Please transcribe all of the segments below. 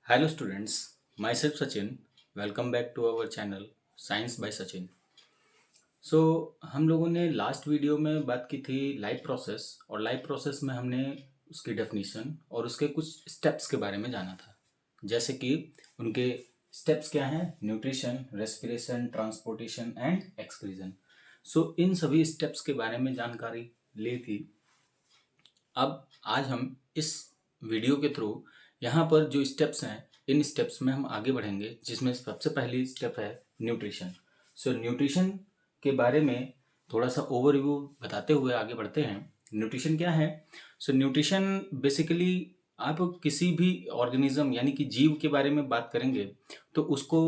Hello students, myself Sachin. Welcome back to our channel Science by Sachin. हम लोगों ने last video में बात की थी लाइफ प्रोसेस और लाइफ प्रोसेस में हमने उसकी डेफिनीशन और उसके कुछ स्टेप्स के बारे में जाना था। जैसे कि उनके स्टेप्स क्या हैं? Nutrition, respiration, transportation and excretion. इन सभी स्टेप्स के बारे में जानकारी ली थी। अब आज हम इस वीडियो के थ्रू यहाँ पर जो स्टेप्स हैं इन स्टेप्स में हम आगे बढ़ेंगे, जिसमें सबसे पहली स्टेप है न्यूट्रिशन। न्यूट्रिशन के बारे में थोड़ा सा ओवरव्यू बताते हुए आगे बढ़ते हैं। न्यूट्रिशन क्या है? न्यूट्रिशन बेसिकली आप किसी भी ऑर्गेनिज्म यानी कि जीव के बारे में बात करेंगे तो उसको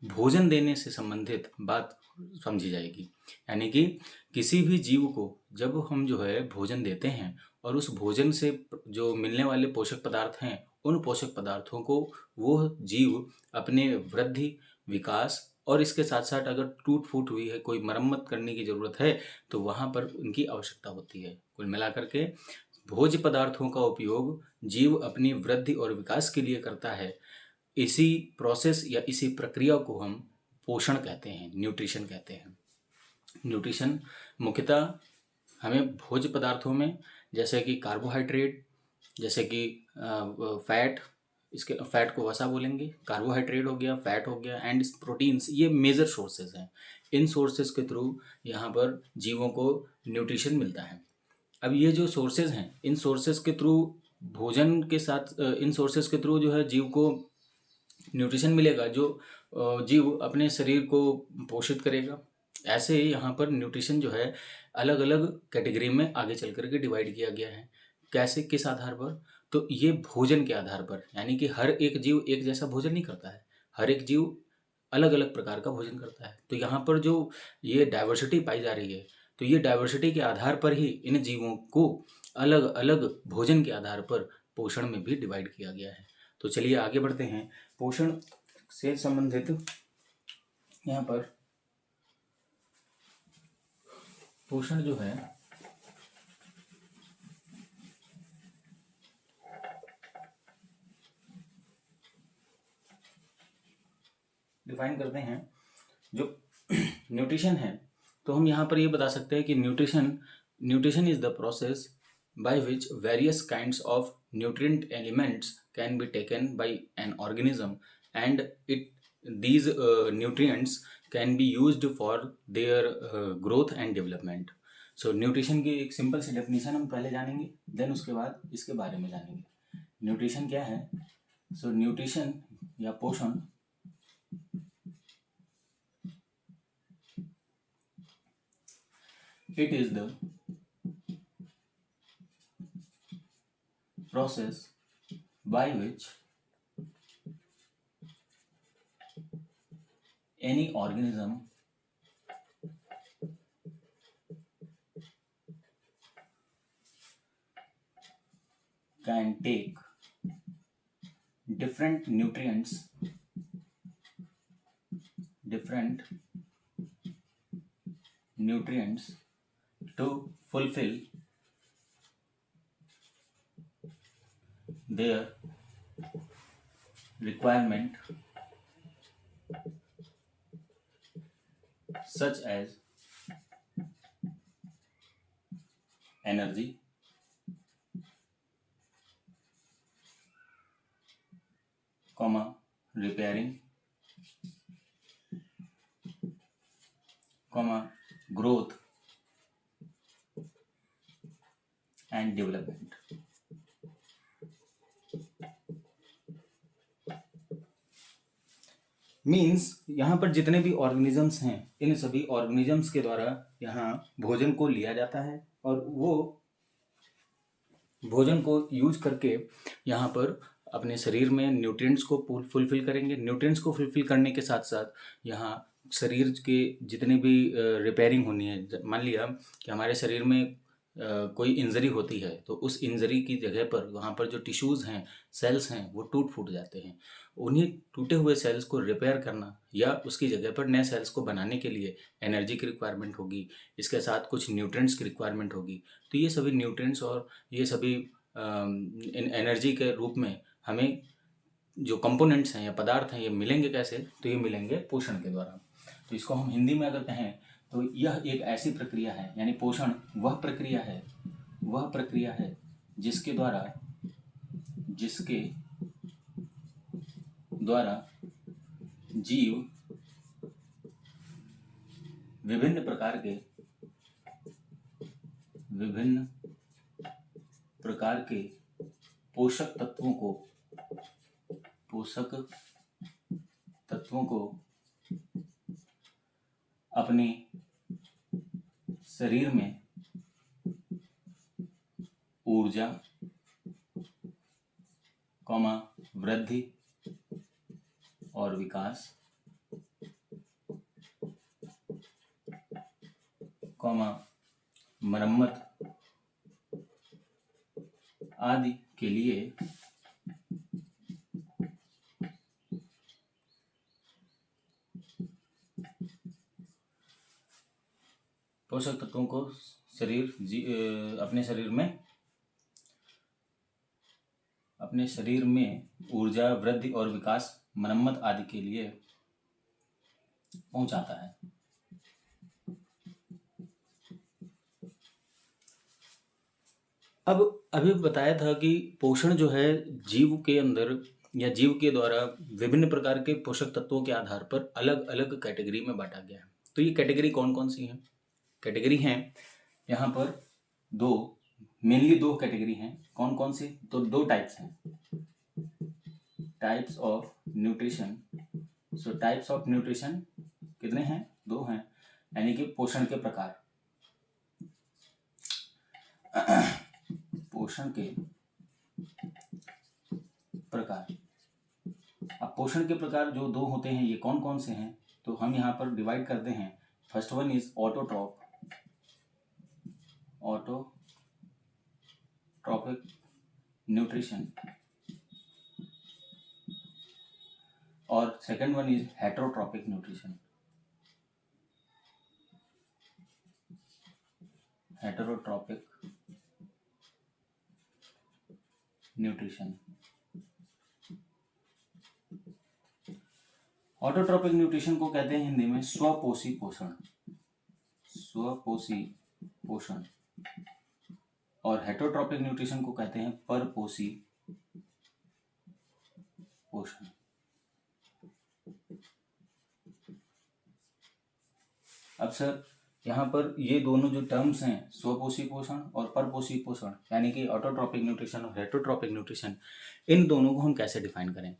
भोजन देने से संबंधित बात समझी जाएगी। यानी कि किसी भी जीव को जब हम जो है भोजन देते हैं और उस भोजन से जो मिलने वाले पोषक पदार्थ हैं उन पोषक पदार्थों को वो जीव अपने वृद्धि, विकास और इसके साथ साथ अगर टूट फूट हुई है, कोई मरम्मत करने की ज़रूरत है तो वहाँ पर उनकी आवश्यकता होती है। कुल मिलाकर के भोज्य पदार्थों का उपयोग जीव अपनी वृद्धि और विकास के लिए करता है। इसी प्रोसेस या इसी प्रक्रिया को हम पोषण कहते हैं, न्यूट्रिशन कहते हैं। न्यूट्रिशन मुख्यतः हमें भोज्य पदार्थों में जैसे कि कार्बोहाइड्रेट, जैसे कि फैट, इसके फैट को वसा बोलेंगे, कार्बोहाइड्रेट हो गया, फैट हो गया एंड प्रोटीन्स, ये मेजर सोर्सेज हैं। इन सोर्सेज के थ्रू यहाँ पर जीवों को न्यूट्रिशन मिलता है। अब ये जो सोर्सेज हैं इन सोर्सेज के थ्रू भोजन के साथ इन सोर्सेज के थ्रू जो है जीव को न्यूट्रिशन मिलेगा जो जीव अपने शरीर को पोषित करेगा। ऐसे ही यहाँ पर न्यूट्रिशन जो है अलग अलग कैटेगरी में आगे चल कर के डिवाइड किया गया है। कैसे, किस आधार पर? तो ये भोजन के आधार पर, यानी कि हर एक जीव एक जैसा भोजन नहीं करता है, हर एक जीव अलग अलग प्रकार का भोजन करता है। तो यहाँ पर जो ये डाइवर्सिटी पाई जा रही है तो ये डाइवर्सिटी के आधार पर ही इन जीवों को अलग अलग भोजन के आधार पर पोषण में भी डिवाइड किया गया है। तो चलिए आगे बढ़ते हैं। पोषण से संबंधित यहाँ पर पोषण जो है डिफाइन करते हैं। जो न्यूट्रिशन है तो हम यहाँ पर ये बता सकते हैं कि nutrition is the process by which various kinds of nutrient elements can be taken by an organism and it these nutrients can be used for their growth and development. Nutrition की एक सिंपल सी definition हम पहले जानेंगे, then उसके बाद इसके बारे में जानेंगे। न्यूट्रिशन क्या है? न्यूट्रिशन या पोषण it is the process by which any organism can take different nutrients to fulfill their requirement, such as energy, repairing, growth and development. Means यहाँ पर जितने भी ऑर्गेनिजम्स हैं इन सभी ऑर्गेनिजम्स के द्वारा यहाँ भोजन को लिया जाता है और वो भोजन को यूज करके यहाँ पर अपने शरीर में न्यूट्रिएंट्स को फुलफिल करेंगे। न्यूट्रिएंट्स को फुलफिल करने के साथ साथ यहाँ शरीर के जितने भी रिपेयरिंग होनी है, मान लिया कि हमारे शरीर में कोई इंजरी होती है तो उस इंजरी की जगह पर वहाँ पर जो टिश्यूज़ हैं, सेल्स हैं, वो टूट फूट जाते हैं। उन्हीं टूटे हुए सेल्स को रिपेयर करना या उसकी जगह पर नए सेल्स को बनाने के लिए एनर्जी की रिक्वायरमेंट होगी, इसके साथ कुछ न्यूट्रिएंट्स की रिक्वायरमेंट होगी। तो ये सभी न्यूट्रिएंट्स और ये सभी एनर्जी के रूप में हमें जो कंपोनेंट्स हैं या पदार्थ हैं ये मिलेंगे कैसे, तो ये मिलेंगे पोषण के द्वारा। तो इसको हम हिंदी में अगर कहें तो यह एक ऐसी प्रक्रिया है, यानी पोषण वह प्रक्रिया है जिसके द्वारा जीव विभिन्न प्रकार के पोषक तत्वों को अपने शरीर में ऊर्जा, वृद्धि और विकास, मरम्मत आदि के लिए पोषक तत्वों को अपने शरीर में ऊर्जा, वृद्धि और विकास, मरम्मत आदि के लिए पहुंचाता है। अब अभी बताया था कि पोषण जो है जीव के अंदर या जीव के द्वारा विभिन्न प्रकार के पोषक तत्वों के आधार पर अलग अलग कैटेगरी में बांटा गया है। तो ये कैटेगरी कौन कौन सी है? कैटेगरी हैं यहाँ पर मेनली दो कैटेगरी हैं। कौन कौन सी? तो दो टाइप्स हैं, types of nutrition. So types of nutrition कितने हैं? दो हैं, यानी कि पोषण के प्रकार। पोषण के प्रकार। अब पोषण के प्रकार जो दो होते हैं ये कौन कौन से हैं? तो हम यहाँ पर डिवाइड करते हैं। First one is autotrophic nutrition और second one is heterotrophic nutrition. Heterotrophic nutrition. Autotrophic nutrition को कहते हैं हिंदी में स्वपोषी पोषण और हेटरोट्रॉपिक न्यूट्रिशन को कहते हैं परपोषी पोषण। अब सर यहाँ पर ये दोनों जो टर्म्स हैं, स्वपोषी पोषण और परपोषी पोषण, यानी कि ऑटोट्रॉपिक न्यूट्रिशन और हेटरोट्रॉपिक न्यूट्रिशन, इन दोनों को हम कैसे डिफाइन करें?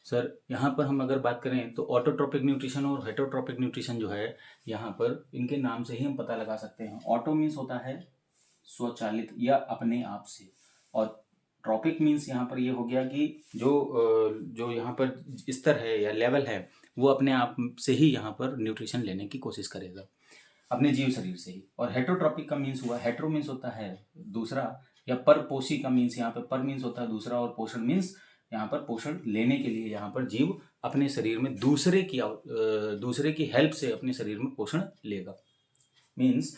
सर यहाँ पर हम अगर बात करें तो ऑटोट्रॉपिक न्यूट्रिशन और हेटरोट्रॉपिक न्यूट्रिशन जो है, यहाँ पर इनके नाम से ही हम पता लगा सकते हैं। ऑटो मीन्स होता है स्वचालित या अपने आप से, और ट्रॉपिक मीन्स यहाँ पर ये हो गया कि जो यहाँ पर स्तर है या लेवल है वो अपने आप से ही यहाँ पर न्यूट्रिशन लेने की कोशिश करेगा, अपने जीव शरीर से ही। और हेटरोट्रॉपिक का मीन्स हुआ, हेट्रो मीन्स होता है दूसरा, या परपोषी का मीन्स यहाँ पर पर मीन्स होता है दूसरा, और पोषण मीन्स यहाँ पर पोषण लेने के लिए यहाँ पर जीव अपने शरीर में दूसरे की हेल्प से अपने शरीर में पोषण लेगा। मीन्स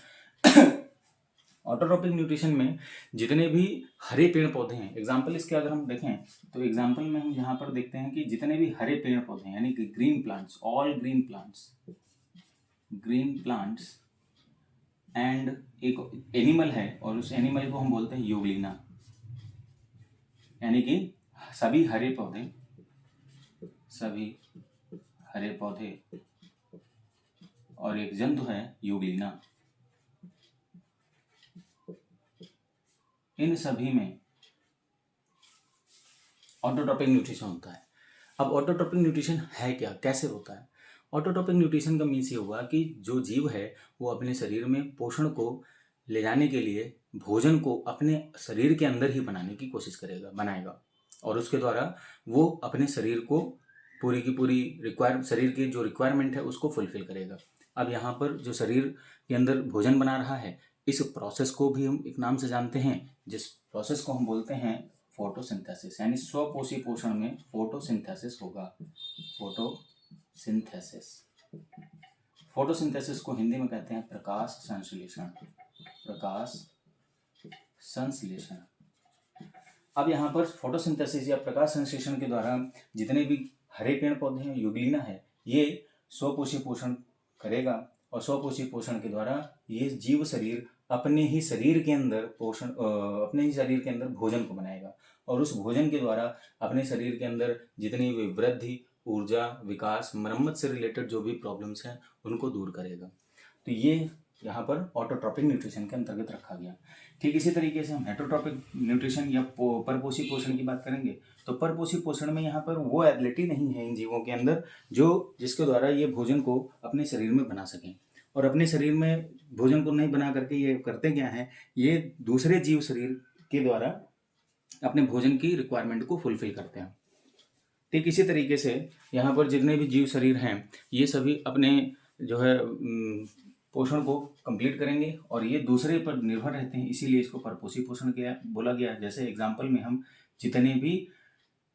ऑटोट्रॉपिक न्यूट्रिशन में जितने भी हरे पेड़ पौधे हैं, एग्जाम्पल इसके अगर हम देखें तो एग्जाम्पल में हम यहाँ पर देखते हैं कि जितने भी हरे पेड़ पौधे हैं, यानी कि green plants, all green plants and एक एनिमल है और उस एनिमल को हम बोलते हैं यूग्लिना, यानी कि सभी हरे पौधे और एक जंतु है यूग्लिना, इन सभी में ऑटोट्रॉपिक न्यूट्रिशन होता है। अब ऑटोट्रॉपिक न्यूट्रिशन है क्या, कैसे होता है? ऑटोट्रॉपिक न्यूट्रिशन का मीन्स ये हुआ कि जो जीव है वो अपने शरीर में पोषण को ले जाने के लिए भोजन को अपने शरीर के अंदर ही बनाने की कोशिश बनाएगा, और उसके द्वारा वो अपने शरीर को पूरी की पूरी शरीर की जो रिक्वायरमेंट है उसको फुलफिल करेगा। अब यहाँ पर जो शरीर के अंदर भोजन बना रहा है, इस प्रोसेस को भी हम एक नाम से जानते हैं, जिस प्रोसेस को हम बोलते हैं फोटोसिंथेसिस, यानी स्वपोषी पोषण में फोटोसिंथेसिस होगा। फोटोसिंथेसिस को हिंदी में कहते हैं प्रकाश संश्लेषण। अब यहाँ पर फोटोसिंथेसिस या प्रकाश संश्लेषण के द्वारा जितने भी हरे पेड़ पौधे हैं, यूग्लिना है, ये स्वपोषी पोषण करेगा और स्वपोषी पोषण के द्वारा ये जीव शरीर अपने ही शरीर के अंदर भोजन को बनाएगा और उस भोजन के द्वारा अपने शरीर के अंदर जितनी भी वृद्धि, ऊर्जा, विकास, मरम्मत से रिलेटेड जो भी प्रॉब्लम्स हैं उनको दूर करेगा। तो ये यहाँ पर ऑटोट्रॉपिक न्यूट्रिशन के अंतर्गत रखा गया। ठीक इसी तरीके से हम हेटरोट्रॉपिक न्यूट्रिशन या परपोषी पोषण की बात करेंगे तो परपोषी पोषण में यहाँ पर वो एबिलिटी नहीं है इन जीवों के अंदर जिसके द्वारा ये भोजन को अपने शरीर में बना सकें। और अपने शरीर में भोजन को नहीं बना करके ये करते क्या है, ये दूसरे जीव शरीर के द्वारा अपने भोजन की रिक्वायरमेंट को फुलफिल करते हैं। ठीक इसी तरीके से यहाँ पर जितने भी जीव शरीर हैं ये सभी अपने जो है पोषण को कंप्लीट करेंगे और ये दूसरे पर निर्भर रहते हैं, इसीलिए इसको परपोषी पोषण किया बोला गया। जैसे एग्जाम्पल में हम जितने भी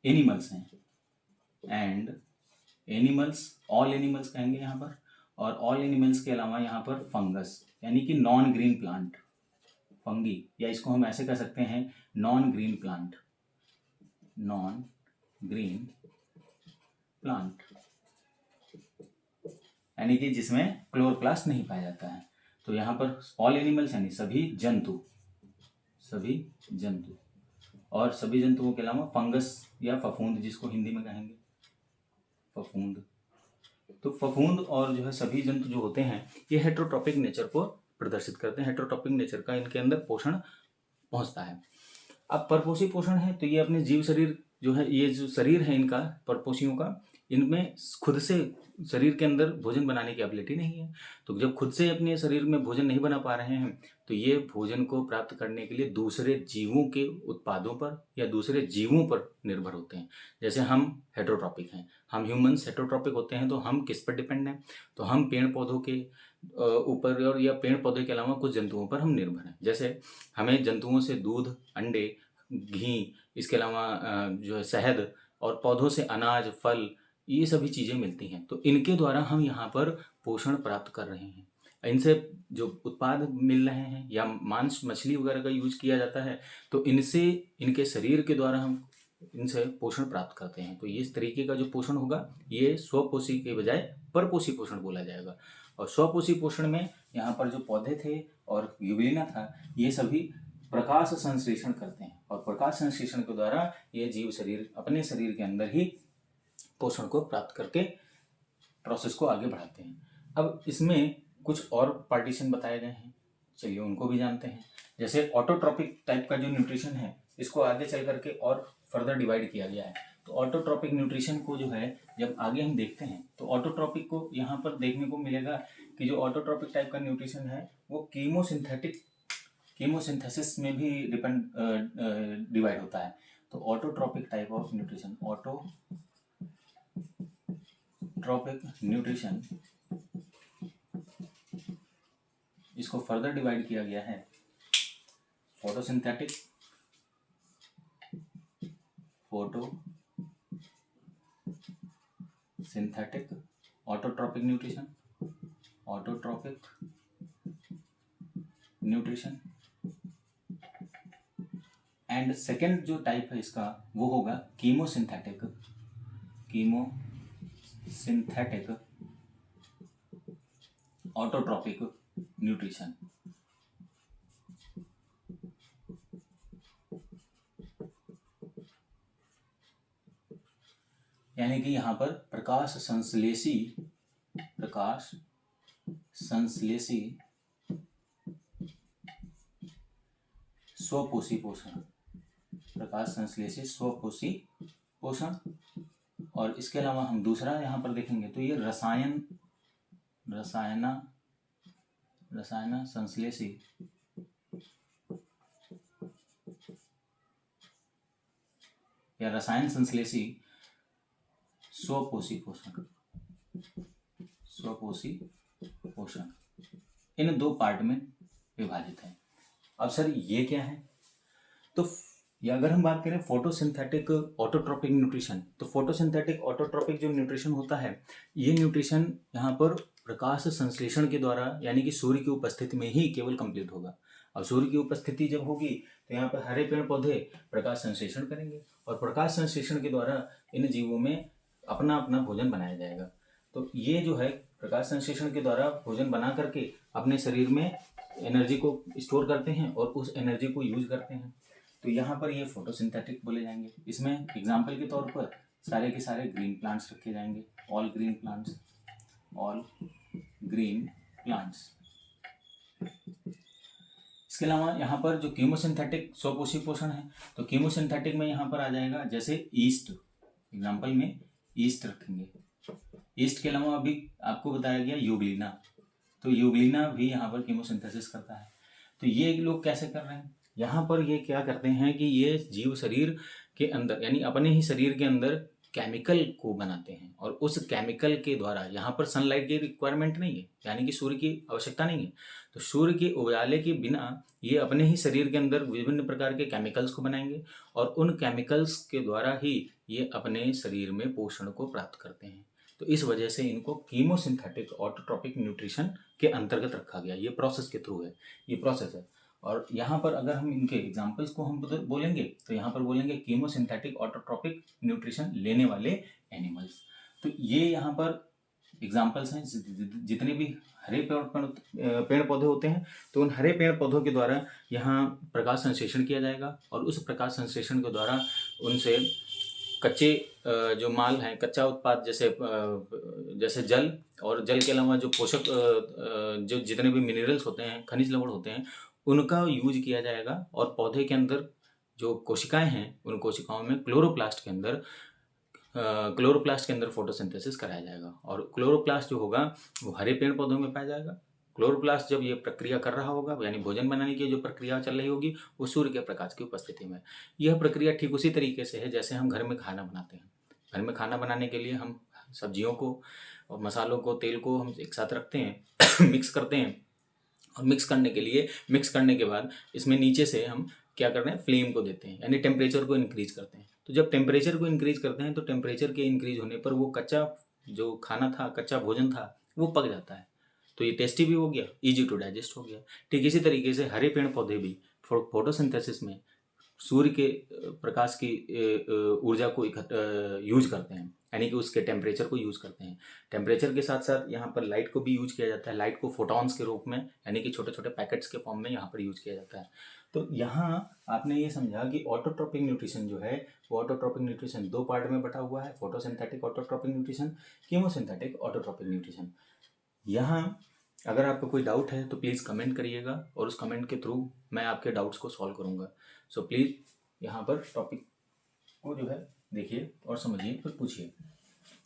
एनिमल्स हैं एंड एनिमल्स, ऑल एनिमल्स कहेंगे यहाँ पर, और ऑल एनिमल्स के अलावा यहाँ पर फंगस यानी कि नॉन ग्रीन प्लांट, फंगी, या इसको हम ऐसे कह सकते हैं non green plant, non green plant यानी कि जिसमें क्लोरोप्लास्ट नहीं पाया जाता है। तो यहाँ पर ऑल एनिमल्स यानी सभी जंतु, और सभी जंतुओं के अलावा फंगस या फफूंद जिसको हिंदी में कहेंगे फफूंद। तो फफूंद और जो है सभी जंतु जो होते हैं ये हेटरोट्रॉपिक नेचर को प्रदर्शित करते हैं, हेटरोट्रॉपिक नेचर का इनके अंदर पोषण पहुंचता है। अब परपोषी पोषण है तो ये अपने जीव शरीर जो है, ये जो शरीर है इनका परपोषियों का, इनमें खुद से शरीर के अंदर भोजन बनाने की एबिलिटी नहीं है। तो जब खुद से अपने शरीर में भोजन नहीं बना पा रहे हैं तो ये भोजन को प्राप्त करने के लिए दूसरे जीवों के उत्पादों पर या दूसरे जीवों पर निर्भर होते हैं। जैसे हम हेटरोट्रॉपिक हैं, हम ह्यूमंस हेटरोट्रॉपिक होते हैं, तो हम किस पर डिपेंड हैं? तो हम पेड़ पौधों के ऊपर और या पेड़ पौधे के अलावा कुछ जंतुओं पर हम निर्भर हैं। जैसे हमें जंतुओं से दूध, अंडे, घी, इसके अलावा जो है शहद, और पौधों से अनाज, फल, ये सभी चीज़ें मिलती हैं। तो इनके द्वारा हम यहाँ पर पोषण प्राप्त कर रहे हैं। इनसे जो उत्पाद मिल रहे हैं या मांस, मछली वगैरह का यूज किया जाता है, तो इनसे इनके शरीर के द्वारा हम इनसे पोषण प्राप्त करते हैं। तो ये इस तरीके का जो पोषण होगा ये स्वपोषी के बजाय परपोषी पोषण बोला जाएगा। और स्वपोषी पोषण में यहाँ पर जो पौधे थे और यूग्लिना था, ये सभी प्रकाश संश्लेषण करते हैं और प्रकाश संश्लेषण के द्वारा ये जीव शरीर अपने शरीर के अंदर ही पोषण को प्राप्त करके प्रोसेस को आगे बढ़ाते हैं। अब इसमें कुछ और पार्टीशन बताए गए हैं, चलिए उनको भी जानते हैं। जैसे ऑटोट्रॉपिक टाइप का जो न्यूट्रिशन है इसको आगे चल करके और फर्दर डिवाइड किया गया है। तो ऑटोट्रॉपिक न्यूट्रिशन को जो है जब आगे हम देखते हैं तो ऑटोट्रॉपिक को यहाँ पर देखने को मिलेगा कि जो ऑटोट्रॉपिक टाइप का न्यूट्रिशन है वो कीमोसिंथेसिस में भी डिवाइड होता है। तो autotrophic type of nutrition, autotrophic nutrition, इसको फर्दर डिवाइड किया गया है photosynthetic, autotrophic nutrition and second जो टाइप है इसका वो होगा कीमोसिंथेटिक ऑटोट्रॉपिक न्यूट्रिशन। यानी कि यहाँ पर प्रकाश संश्लेषी स्वपोषी पोषण, प्रकाश संश्लेषी स्वपोषी पोषण। और इसके अलावा हम दूसरा यहाँ पर देखेंगे तो ये रसायन संश्लेषी या रसायन संश्लेषी स्वपोषी पोषण इन दो पार्ट में विभाजित है। अब सर ये क्या है? तो या अगर हम बात करें फोटोसिंथेटिक ऑटोट्रॉपिक न्यूट्रिशन, तो फोटोसिंथेटिक ऑटोट्रॉपिक जो न्यूट्रिशन होता है ये न्यूट्रिशन यहाँ पर प्रकाश संश्लेषण के द्वारा यानी कि सूर्य की उपस्थिति में ही केवल कंप्लीट होगा। अब सूर्य की उपस्थिति जब होगी तो यहाँ पर हरे पेड़ पौधे प्रकाश संश्लेषण करेंगे और प्रकाश संश्लेषण के द्वारा इन जीवों में अपना अपना भोजन बनाया जाएगा। तो ये जो है प्रकाश संश्लेषण के द्वारा भोजन बना करके अपने शरीर में एनर्जी को स्टोर करते हैं और उस एनर्जी को यूज करते हैं। तो यहाँ पर ये फोटोसिंथेटिक बोले जाएंगे। इसमें एग्जाम्पल के तौर पर सारे के सारे ग्रीन प्लांट्स रखे जाएंगे, all green plants, all green plants. इसके अलावा यहाँ पर जो कीमोसिंथेटिक स्वपोषी पोषण है, तो कीमोसिंथेटिक में यहाँ पर आ जाएगा जैसे ईस्ट, एग्जाम्पल में ईस्ट रखेंगे। ईस्ट के अलावा अभी आपको बताया गया यूग्लिना, तो यूग्लिना भी यहाँ पर कीमोसिंथेसिस करता है। तो ये लोग कैसे कर रहे हैं, यहाँ पर ये क्या करते हैं कि ये जीव शरीर के अंदर यानी अपने ही शरीर के अंदर केमिकल को बनाते हैं और उस केमिकल के द्वारा, यहाँ पर सनलाइट की रिक्वायरमेंट नहीं है, यानी कि सूर्य की आवश्यकता नहीं है, तो सूर्य के उजाले के बिना ये अपने ही शरीर के अंदर विभिन्न प्रकार के केमिकल्स को बनाएंगे और उन केमिकल्स के द्वारा ही ये अपने शरीर में पोषण को प्राप्त करते हैं। तो इस वजह से इनको कीमोसिंथेटिक ऑटोट्रॉपिक न्यूट्रिशन के अंतर्गत रखा गया। ये प्रोसेस के थ्रू है, ये प्रोसेस है। और यहाँ पर अगर हम इनके एग्जाम्पल्स को हम बोलेंगे तो यहाँ पर बोलेंगे कीमोसिंथेटिक ऑटोट्रॉपिक न्यूट्रिशन लेने वाले एनिमल्स। तो ये यहाँ पर एग्जाम्पल्स हैं। जितने भी हरे पेड़ पौधे होते हैं तो उन हरे पेड़ पौधों के द्वारा यहाँ प्रकाश संश्लेषण किया जाएगा और उस प्रकाश संश्लेषण के द्वारा उनसे कच्चे जो माल हैं, कच्चा उत्पाद जैसे जल और जल के अलावा जो पोषक जो जितने भी मिनरल्स होते हैं, खनिज लवण होते हैं, उनका यूज किया जाएगा और पौधे के अंदर जो कोशिकाएं हैं उन कोशिकाओं में क्लोरोप्लास्ट के अंदर फोटोसिंथेसिस कराया जाएगा और क्लोरोप्लास्ट जो होगा वो हरे पेड़ पौधों में पाया जाएगा। क्लोरोप्लास्ट जब ये प्रक्रिया कर रहा होगा, यानी भोजन बनाने की जो प्रक्रिया चल रही होगी, वो सूर्य के प्रकाश की उपस्थिति में। यह प्रक्रिया ठीक उसी तरीके से है जैसे हम घर में खाना बनाते हैं। घर में खाना बनाने के लिए हम सब्जियों को और मसालों को, तेल को हम एक साथ रखते हैं मिक्स करते हैं और मिक्स करने के बाद इसमें नीचे से हम क्या कर रहे हैं, फ्लेम को देते हैं, यानी टेम्परेचर को इंक्रीज करते हैं। तो जब टेम्परेचर को इंक्रीज करते हैं तो टेम्परेचर के इंक्रीज होने पर वो कच्चा जो खाना था, कच्चा भोजन था, वो पक जाता है। तो ये टेस्टी भी हो गया, इजी टू डाइजेस्ट हो गया। ठीक इसी तरीके से हरे पेड़ पौधे भी फोटोसिंथेसिस में सूर्य के प्रकाश की ऊर्जा को यूज करते हैं, यानी कि उसके टेम्परेचर को यूज करते हैं। टेम्परेचर के साथ साथ यहाँ पर लाइट को भी यूज किया जाता है। लाइट को फोटॉन्स के रूप में, यानी कि छोटे छोटे पैकेट्स के फॉर्म में यहाँ पर यूज किया जाता है। तो यहाँ आपने ये समझा कि ऑटोट्रॉपिक न्यूट्रिशन जो है वो ऑटोट्रॉपिक न्यूट्रिशन दो पार्ट में बटा हुआ है, photosynthetic autotrophic nutrition, chemosynthetic autotrophic nutrition. यहाँ अगर आपको कोई डाउट है तो प्लीज़ कमेंट करिएगा और उस कमेंट के थ्रू मैं आपके डाउट्स को सॉल्व करूँगा। सो प्लीज़ यहाँ पर टॉपिक को जो है देखिए और समझिए, फिर पूछिए।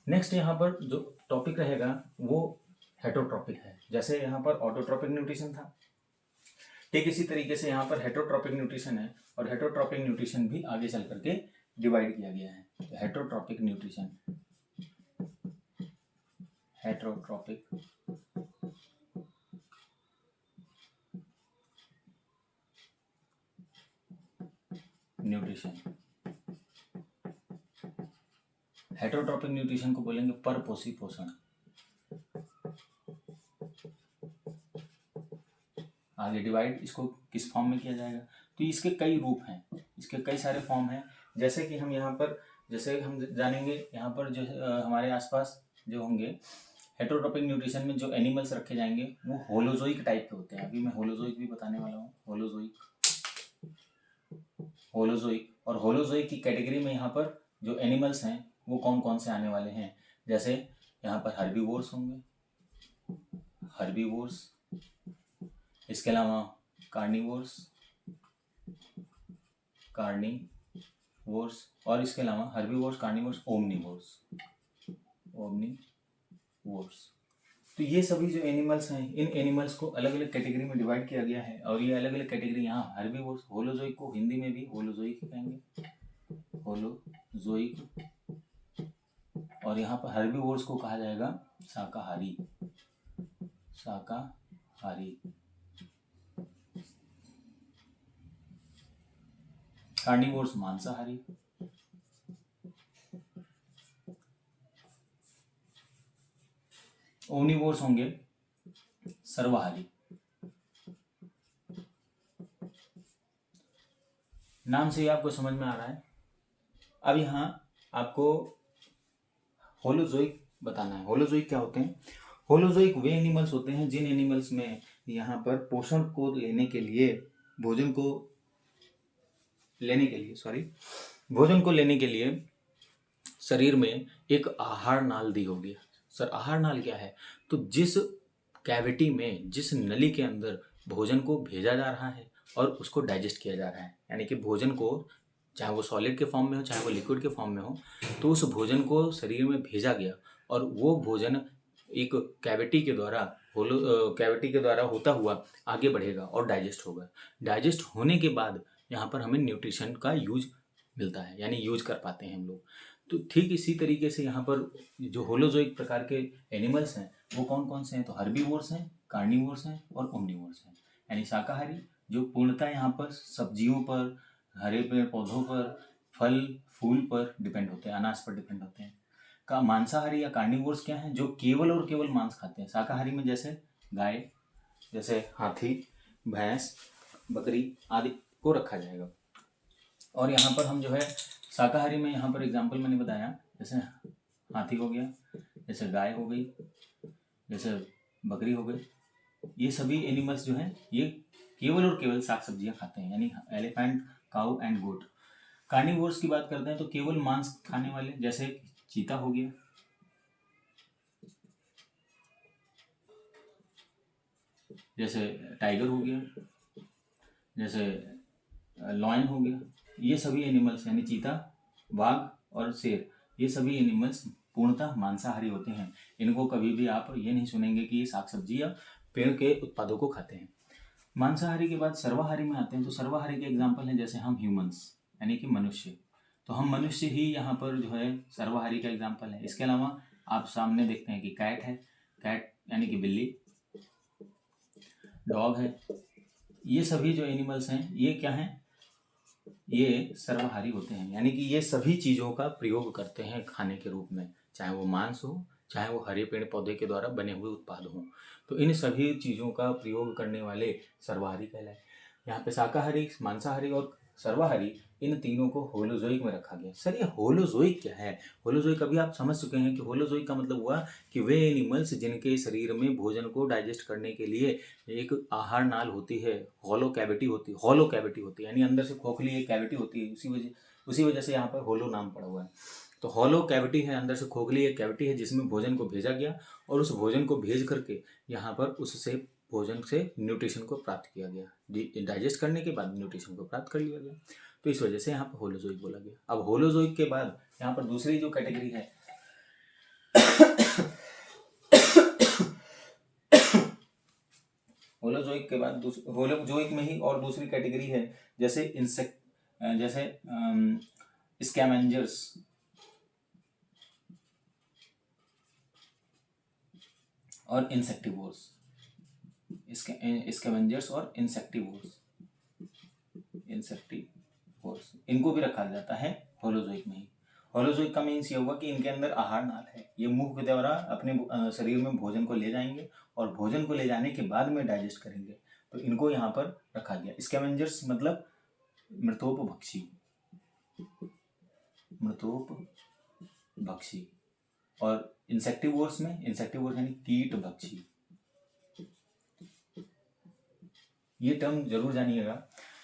नेक्स्ट यहाँ पर जो टॉपिक रहेगा वो हेटरोट्रॉपिक है। जैसे यहाँ पर ऑटोट्रॉपिक न्यूट्रिशन था, ठीक इसी तरीके से यहाँ पर हेटरोट्रॉपिक न्यूट्रिशन है और हेटरोट्रॉपिक न्यूट्रिशन भी आगे चल करके डिवाइड किया गया है। तो heterotrophic nutrition, heterotrophic nutrition, heterotrophic nutrition को बोलेंगे परपोषी पोषण। आगे डिवाइड इसको किस फॉर्म में किया जाएगा, तो इसके कई रूप हैं, इसके कई सारे फॉर्म हैं। जैसे कि हम यहाँ पर हम जानेंगे, यहाँ पर जो हमारे आसपास जो होंगे हेटरोट्रॉपिक न्यूट्रिशन में जो एनिमल्स रखे जाएंगे वो होलोजोइक टाइप के होते हैं। अभी मैं होलोजोइक भी बताने वाला हूँ। होलोजोइक और होलोजोइक की कैटेगरी में यहाँ पर जो एनिमल्स हैं वो कौन कौन से आने वाले हैं। जैसे यहाँ पर हर्बीवोर्स होंगे, हर्बीवोर्स, इसके अलावा कार्निवोर्स और इसके अलावा हर्बीवोर्स, कार्निवोर्स, ओमनीवोर्स। तो ये सभी जो एनिमल्स हैं, इन एनिमल्स को अलग अलग कैटेगरी में डिवाइड किया गया है और ये अलग अलग कैटेगरी यहाँ हर्बीवोर्स, होलोजोइक को हिंदी में भी होलोजोइक कहेंगे, होलोजोइक, और यहाँ पर हर्बीवोर्स को कहा जाएगा शाकाहारी। कार्निवोर्स मांसाहारी, ओमनीवोर्स होंगे सर्वाहारी। नाम से ही आपको समझ में आ रहा है। अब यहाँ आपको होलोजोइक बताना है। होलोजोइक क्या होते हैं? होलोजोइक वे एनिमल्स होते हैं जिन एनिमल्स में यहाँ पर पोषण को लेने के लिए, भोजन को लेने के लिए, भोजन को लेने के लिए शरीर में एक आहार नाल दी होगी। सर आहार नाल क्या है? तो जिस कैविटी में, जिस नली के अंदर भोजन को भेजा जा रहा है और उसको डाइजेस्ट किया जा रहा है, यानी कि भोजन को, चाहे वो सॉलिड के फॉर्म में हो चाहे वो लिक्विड के फॉर्म में हो, तो उस भोजन को शरीर में भेजा गया और वो भोजन एक कैविटी के द्वारा, कैविटी के द्वारा होता हुआ आगे बढ़ेगा और डाइजेस्ट होगा। डाइजेस्ट होने के बाद यहाँ पर हमें न्यूट्रिशन का यूज मिलता है, यानी यूज कर पाते हैं हम लोग। तो ठीक इसी तरीके से यहाँ पर जो होलोजोइक प्रकार के एनिमल्स हैं वो कौन कौन से हैं? तो हर्बीवोर्स हैं, कार्निवोर्स हैं और ओमनिवोर्स हैं। यानी शाकाहारी जो पूर्णतः यहाँ पर सब्जियों पर, हरे पेड़ पौधों पर, फल फूल पर डिपेंड होते हैं, अनाज पर डिपेंड होते हैं। का मांसाहारी या कार्निवोर्स क्या है? जो केवल और केवल मांस खाते हैं। शाकाहारी में जैसे गाय, जैसे हाथी, भैंस, बकरी आदि को रखा जाएगा। और यहाँ पर हम जो है शाकाहारी में, यहाँ पर एग्जाम्पल मैंने बताया, जैसे हाथी हो गया, जैसे गाय हो गई, जैसे बकरी हो गई, ये सभी एनिमल्स जो हैं ये केवल और केवल साग सब्जियाँ खाते हैं, यानी elephant, cow and goat. Carnivores की बात करते हैं तो केवल मांस खाने वाले, जैसे चीता हो गया, जैसे टाइगर हो गया, जैसे लॉयन हो गया। ये सभी एनिमल्स यानी चीता, बाघ और शेर, ये सभी एनिमल्स पूर्णतः मांसाहारी होते हैं। इनको कभी भी आप ये नहीं सुनेंगे कि ये साग सब्जी या पेड़ के उत्पादों को खाते हैं। मांसाहारी के बाद सर्वाहारी में आते हैं। तो सर्वाहारी के एग्जाम्पल हैं जैसे हम ह्यूमंस, यानी कि मनुष्य। तो हम मनुष्य ही यहाँ पर जो है सर्वाहारी का एग्जाम्पल है। इसके अलावा आप सामने देखते हैं कि कैट है, कैट यानी कि बिल्ली, डॉग है। ये सभी जो एनिमल्स हैं ये क्या हैं? ये सर्वाहारी होते हैं, यानी कि ये सभी चीज़ों का प्रयोग करते हैं खाने के रूप में, चाहे वो मांस हो चाहे वो हरे पेड़ पौधे के द्वारा बने हुए उत्पाद हों। तो इन सभी चीज़ों का प्रयोग करने वाले सर्वाहारी कहलाए। यहाँ पे शाकाहारी, मांसाहारी और सर्वाहारी, इन तीनों को होलोजोइक में रखा गया। सर ये होलोजोइक क्या है? होलोजोइक अभी आप समझ चुके हैं कि होलोजोइक का मतलब हुआ कि वे एनिमल्स जिनके शरीर में भोजन को डाइजेस्ट करने के लिए एक आहार नाल होती है, होलो कैविटी होती है, यानी अंदर से खोखली एक कैविटी होती है, उसी वजह से यहाँ पर होलो नाम पड़ा हुआ है। तो होलो कैविटी है, अंदर से खोखली एक कैविटी है जिसमें भोजन को भेजा गया और उस भोजन को भेज करके यहाँ पर उससे भोजन से न्यूट्रिशन को प्राप्त किया गया, डाइजेस्ट करने के बाद न्यूट्रिशन को प्राप्त कर लिया गया। तो इस वजह से यहाँ पर होलोजोइक बोला गया। अब होलोजोइक के बाद यहाँ पर दूसरी जो कैटेगरी है होलोजोइक के बाद होलोजोइक में ही और दूसरी कैटेगरी है, जैसे इंसेक्ट, जैसे स्कैवेंजर्स, और इंसेक्टिवोर्स। स्कैवेंजर्स और इंसेक्टिवोर्स इनको भी रखा जाता है होलोजोइक में ही। होलोजोइक का मीन्स ये हुआ कि इनके अंदर आहार नाल है, ये मुंह के द्वारा अपने शरीर में भोजन को ले जाएंगे और भोजन को ले जाने के बाद में डाइजेस्ट करेंगे। तो इनको यहाँ पर रखा गया। स्कैवेंजर्स मतलब मृतोपभक्षी, और इंसेक्टिवोर्स यानी कीट भक्षी। ये टर्म जरूर जानिएगा।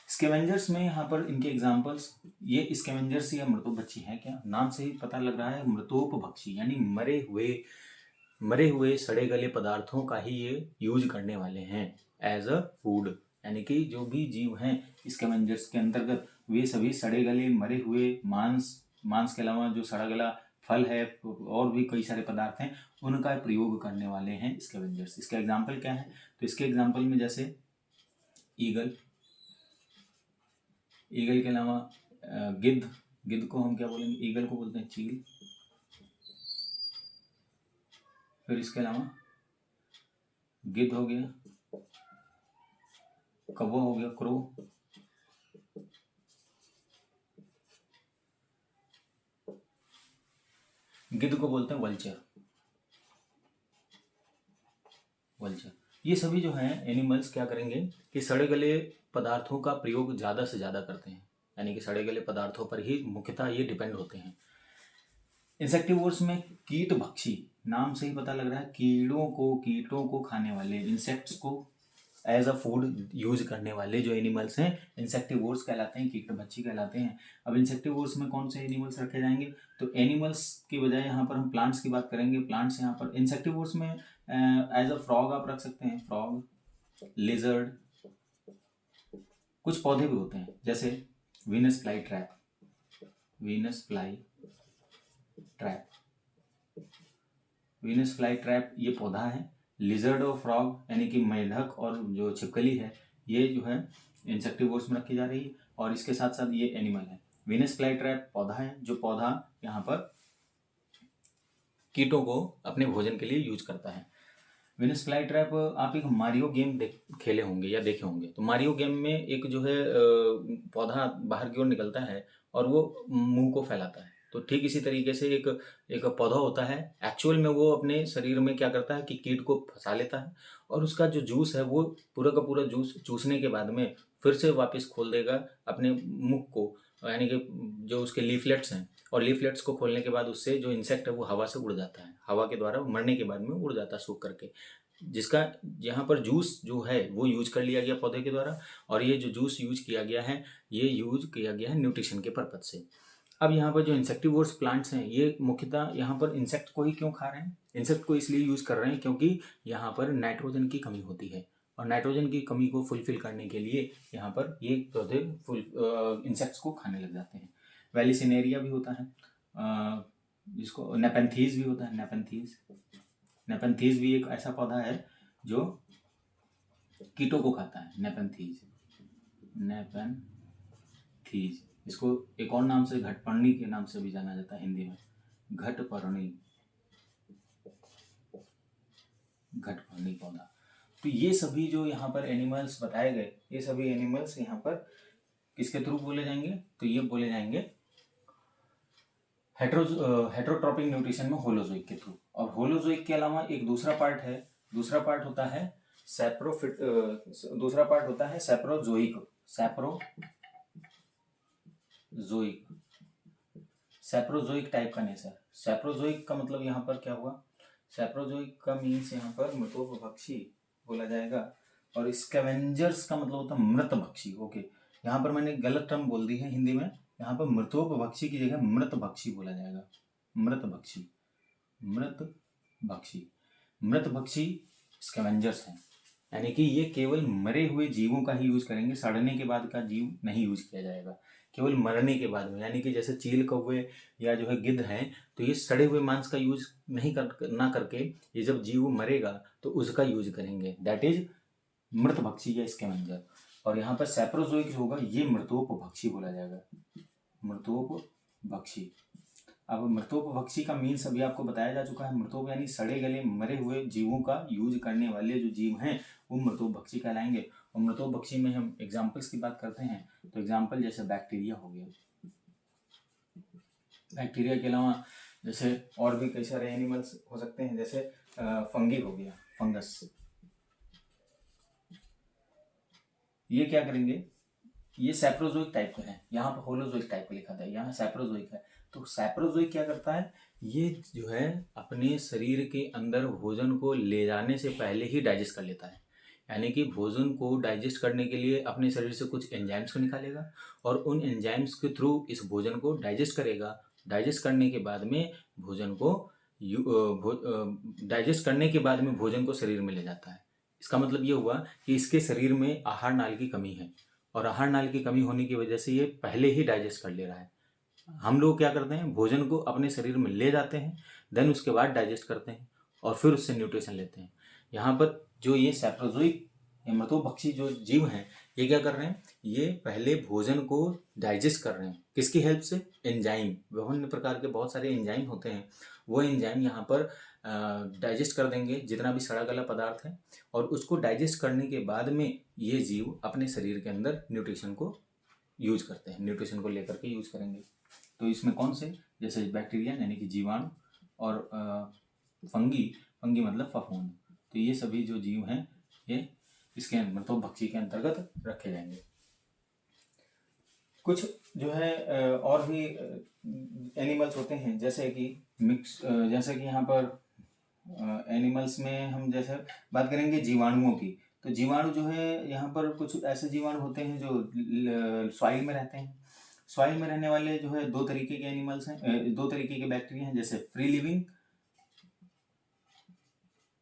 स्कैवेंजर्स में यहाँ पर इनके एग्जाम्पल्स, ये स्कैवेंजर्स या मृतोपभक्षी है क्या? नाम से ही पता लग रहा है, मृतोपभक्षी यानी मरे हुए सड़े गले पदार्थों का ही ये यूज करने वाले हैं एज अ फूड। यानी कि जो भी जीव हैं स्कैवेंजर्स के अंतर्गत, वे सभी सड़े गले मरे हुए मांस के अलावा जो सड़ा गला फल है और भी कई सारे पदार्थ हैं उनका प्रयोग करने वाले हैं स्कैवेंजर्स। इसका एग्जाम्पल क्या है? तो इसके एग्जाम्पल में जैसे ईगल के अलावा गिद्ध को हम क्या बोलेंगे? ईगल को बोलते हैं चील। फिर इसके अलावा गिद्ध हो गया, कौवा हो गया, क्रो, गिद्ध को बोलते हैं वल्चर। ये सभी जो हैं एनिमल्स क्या करेंगे कि सड़े गले पदार्थों का प्रयोग ज़्यादा से ज़्यादा करते हैं। यानी कि सड़े गले पदार्थों पर ही मुख्यतः ये डिपेंड होते हैं। इंसेक्टिवोर्स में कीट भक्षी, नाम से ही पता लग रहा है कीटों को खाने वाले, इंसेक्ट्स को एज अ फूड यूज करने वाले जो एनिमल्स हैं इंसेक्टिवोर्स कहलाते हैं, कीट भक्षी कहलाते हैं। अब इंसेक्टिवोर्स में कौन से एनिमल्स रखे जाएंगे? तो एनिमल्स की बजाय यहाँ पर हम प्लांट्स की बात करेंगे। प्लांट्स यहाँ पर इंसेक्टिवोर्स में एज अ फ्रॉग आप रख सकते हैं, फ्रॉग, लिजर्ड, कुछ पौधे भी होते हैं जैसे Venus fly trap, Venus fly trap ये पौधा है। लिजर्ड और फ्रॉग यानी कि मेढक और जो छिपकली है ये जो है इंसेक्टिवोर्स में रखी जा रही है, और इसके साथ साथ ये एनिमल है। वीनस फ्लाई ट्रैप पौधा है, जो पौधा यहाँ पर कीटों को अपने भोजन के लिए यूज करता है। वीनस फ्लाई ट्रैप आप एक मारियो गेम खेले होंगे या देखे होंगे। तो मारियो गेम में एक जो है पौधा बाहर की ओर निकलता है और वो मुंह को फैलाता है। तो ठीक इसी तरीके से एक पौधा होता है, एक्चुअल में वो अपने शरीर में क्या करता है कि कीट को फंसा लेता है, और उसका जो जूस है वो पूरा का पूरा जूस चूसने के बाद में फिर से वापस खोल देगा अपने मुख को, यानी कि जो उसके लीफलेट्स हैं, और लीफलेट्स को खोलने के बाद उससे जो इंसेक्ट है वो हवा से उड़ जाता है, हवा के द्वारा मरने के बाद में उड़ जाता है सूख करके, जिसका यहाँ पर जूस जो है वो यूज कर लिया गया पौधे के द्वारा। और ये जो जूस यूज किया गया है ये यूज किया गया है न्यूट्रिशन के पर्पज से। अब यहाँ पर जो इंसेक्टिवोर्स प्लांट्स हैं ये मुख्यतः यहाँ पर इंसेक्ट को ही क्यों खा रहे हैं? इंसेक्ट को इसलिए यूज कर रहे हैं क्योंकि यहाँ पर नाइट्रोजन की कमी होती है, और नाइट्रोजन की कमी को फुलफिल करने के लिए यहाँ पर ये पौधे इंसेक्ट्स को खाने लग जाते हैं। वेलिसिनेरिया भी होता है, जिसको नेपेंथीज भी होता है, नेपेंथीज भी एक ऐसा पौधा है जो कीटों को खाता है। नेपेंथीज, इसको एक और नाम से घटपर्णी के नाम से भी जाना जाता है हिंदी में, घटपर्णी पौधा। तो ये सभी जो यहाँ पर एनिमल्स बताए गए, ये सभी एनिमल्स यहाँ पर किसके थ्रू बोले जाएंगे? तो ये बोले जाएंगे हेट्रोट्रॉपिक न्यूट्रिशन में होलोजोइक के थ्रू। और होलोजोइक के अलावा एक दूसरा पार्ट होता है सैप्रोजोइक टाइप का नेचर। सैप्रोजोइक का मतलब यहाँ पर क्या हुआ? सैप्रोजोइक का मीन्स यहाँ पर मृतोपभक्षी बोला जाएगा, और स्कैवेंजर्स का मतलब होता है मृतभक्षी। ओके, यहाँ पर मैंने गलत टर्म बोल दी है हिंदी में, यहाँ पर मृतोपभक्षी की जगह मृतभक्षी बोला जाएगा। मृतभक्षी स्कैवेंजर्स हैं, यानी कि ये केवल मरे हुए जीवों का ही यूज करेंगे, सड़ने के बाद का जीव नहीं यूज किया जाएगा, केवल मरने के बाद में। यानी कि जैसे चील कौवे या जो है गिद्ध हैं, तो ये सड़े हुए मांस का यूज ना करके ये जब जीव मरेगा तो उसका यूज करेंगे, दैट इज मृतभक्षी या स्कैवेंजर। और यहाँ पर सैप्रोजोइक जो होगा ये मृतोपभक्षी बोला जाएगा, मृतोपभक्षी। अब मृतोपभक्षी का मीन्स अभी आपको बताया जा चुका है। मृतोप यानी सड़े गले मरे हुए जीवों का यूज करने वाले जो जीव हैं वो मृतोपभक्षी कहलाएंगे। और मृतोपभक्षी में हम एग्जाम्पल्स की बात करते हैं, तो एग्जाम्पल जैसे बैक्टीरिया हो गया, बैक्टीरिया के अलावा जैसे और भी कई सारे एनिमल्स हो सकते हैं, जैसे फंगी हो गया, फंगस। ये क्या करेंगे? ये सैप्रोजोइक टाइप का है, यहाँ पर होलोजोइक टाइप का लिखा था, यहाँ सैप्रोजोइक है। तो सैप्रोजोइक क्या करता है? ये जो है अपने शरीर के अंदर भोजन को ले जाने से पहले ही डाइजेस्ट कर लेता है, यानी कि भोजन को डाइजेस्ट करने के लिए अपने शरीर से कुछ एंजाइम्स को निकालेगा और उन एंजाइम्स के थ्रू इस भोजन को डाइजेस्ट करेगा। डाइजेस्ट करने के बाद में भोजन को शरीर में ले जाता है। इसका मतलब ये हुआ कि इसके शरीर में आहार नाल की कमी है, और आहार नाल की कमी होने की वजह से ये पहले ही डाइजेस्ट कर ले रहा है। हम लोग क्या करते हैं? भोजन को अपने शरीर में ले जाते हैं, देन उसके बाद डाइजेस्ट करते हैं और फिर उससे न्यूट्रिशन लेते हैं। यहाँ पर जो ये सैप्रोजोइक या मृतोभक्षी जो जीव हैं ये क्या कर रहे हैं? ये पहले भोजन को डाइजेस्ट कर रहे हैं, किसकी हेल्प से? एंजाइम, विभिन्न प्रकार के बहुत सारे एंजाइम होते हैं, वो एंजाइम यहाँ पर डाइजेस्ट कर देंगे जितना भी सड़ा गला पदार्थ है, और उसको डाइजेस्ट करने के बाद में ये जीव अपने शरीर के अंदर न्यूट्रिशन को यूज करते हैं, न्यूट्रिशन को लेकर के यूज करेंगे। तो इसमें कौन से? जैसे बैक्टीरिया यानी कि जीवाणु, और फंगी मतलब फफूंद। तो ये सभी जो जीव हैं ये इसके मृतोपभक्षी के अंतर्गत रखे जाएंगे। कुछ जो है और भी एनिमल्स होते हैं, जैसे कि मिक्स, जैसे कि यहाँ पर एनिमल्स में हम जैसे बात करेंगे जीवाणुओं की। तो जीवाणु जो है यहाँ पर कुछ ऐसे जीवाणु होते हैं जो सॉइल में रहते हैं। सॉइल में रहने वाले जो है दो तरीके के एनिमल्स हैं, दो तरीके के बैक्टीरिया हैं, जैसे फ्री लिविंग,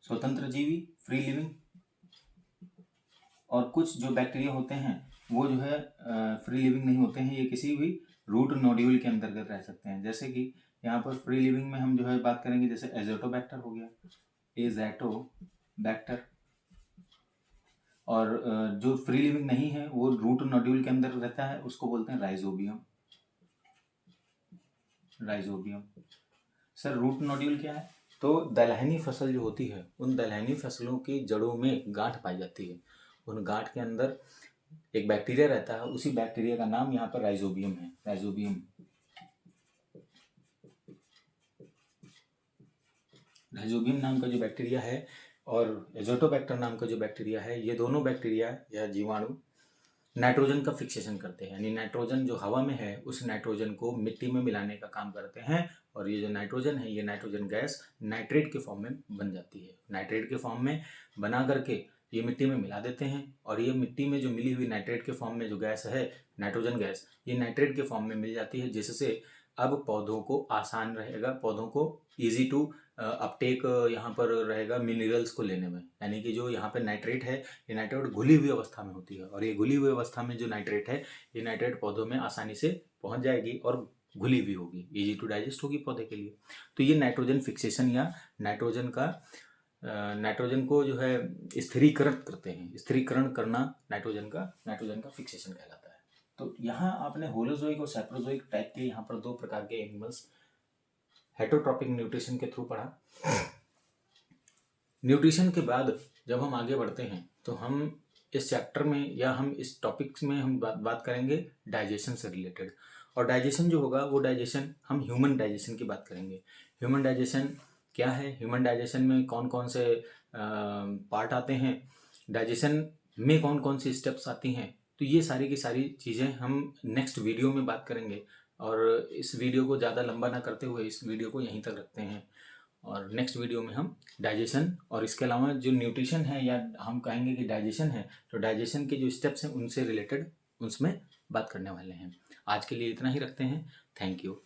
स्वतंत्र जीवी, फ्री लिविंग, और कुछ जो बैक्टीरिया होते हैं वो जो है फ्री लिविंग नहीं होते हैं, ये किसी भी रूट नोड्यूल के अंतर्गत रह सकते हैं। जैसे कि यहाँ पर फ्री लिविंग में हम जो है बात करेंगे, जैसे एजोटोबैक्टर हो गया, एजोटोबैक्टर। और जो फ्री लिविंग नहीं है वो रूट नोड्यूल के अंदर रहता है, उसको बोलते हैं rhizobium. Rhizobium. Sir root nodule क्या है? तो दलहनी फसल जो होती है, उन दलहनी फसलों की जड़ों में गांठ पाई जाती है। उन गांठ के अंदर एक बैक्टीरिया रहता है, उसी बैक्टीरिया का नाम यहाँ पर राइजोबियम है। राइजोबियम। राइजोबियम नाम का जो बैक्टीरिया है और एजोटोबैक्टर नाम का जो बैक्टीरिया है, ये दोनों बैक्टीरिया या जीवाणु नाइट्रोजन का फिक्सेशन करते हैं, यानी नाइट्रोजन जो हवा में है उस नाइट्रोजन को मिट्टी में मिलाने का काम करते हैं। और ये जो नाइट्रोजन है, ये नाइट्रोजन गैस नाइट्रेट के फॉर्म में बन जाती है। नाइट्रेट के फॉर्म में बना करके ये मिट्टी में मिला देते हैं, और ये मिट्टी में जो मिली हुई नाइट्रेट के फॉर्म में जो गैस है, नाइट्रोजन गैस, ये नाइट्रेट के फॉर्म में मिल जाती है, जिससे अब पौधों को आसान रहेगा, पौधों को ईजी टू अपटेक यहाँ पर रहेगा मिनरल्स को लेने में। यानी कि जो यहाँ पे नाइट्रेट है, ये नाइट्रेट घुली हुई अवस्था में होती है, और ये घुली हुई अवस्था में जो नाइट्रेट है, ये नाइट्रेट पौधों में आसानी से पहुँच जाएगी और घुली हुई होगी, ईजी टू डाइजेस्ट होगी पौधे के लिए। तो ये नाइट्रोजन फिक्सेशन या नाइट्रोजन को जो है स्थिरीकृत करते हैं। स्थिरीकरण करना नाइट्रोजन का फिक्सेशन कहलाता है। तो यहाँ आपने होलोजोइक और सैप्रोजोइक टाइप के यहाँ पर दो प्रकार के एनिमल्स हेटरोट्रॉपिक न्यूट्रिशन के थ्रू पढ़ा। न्यूट्रिशन के बाद जब हम आगे बढ़ते हैं तो हम इस चैप्टर में या हम इस टॉपिक्स में हम बात करेंगे डाइजेशन से रिलेटेड। और डाइजेशन जो होगा वो डाइजेशन हम ह्यूमन डाइजेशन की बात करेंगे। ह्यूमन डाइजेशन क्या है, ह्यूमन डाइजेशन में कौन कौन से पार्ट आते हैं, डाइजेशन में कौन कौन सी स्टेप्स आती हैं, तो ये सारी की सारी चीज़ें हम नेक्स्ट वीडियो में बात करेंगे। और इस वीडियो को ज़्यादा लंबा ना करते हुए इस वीडियो को यहीं तक रखते हैं, और नेक्स्ट वीडियो में हम डाइजेशन और इसके अलावा जो न्यूट्रिशन है, या हम कहेंगे कि डाइजेशन है, तो डाइजेशन के जो स्टेप्स हैं उनसे रिलेटेड उसमें बात करने वाले हैं। आज के लिए इतना ही रखते हैं। Thank you.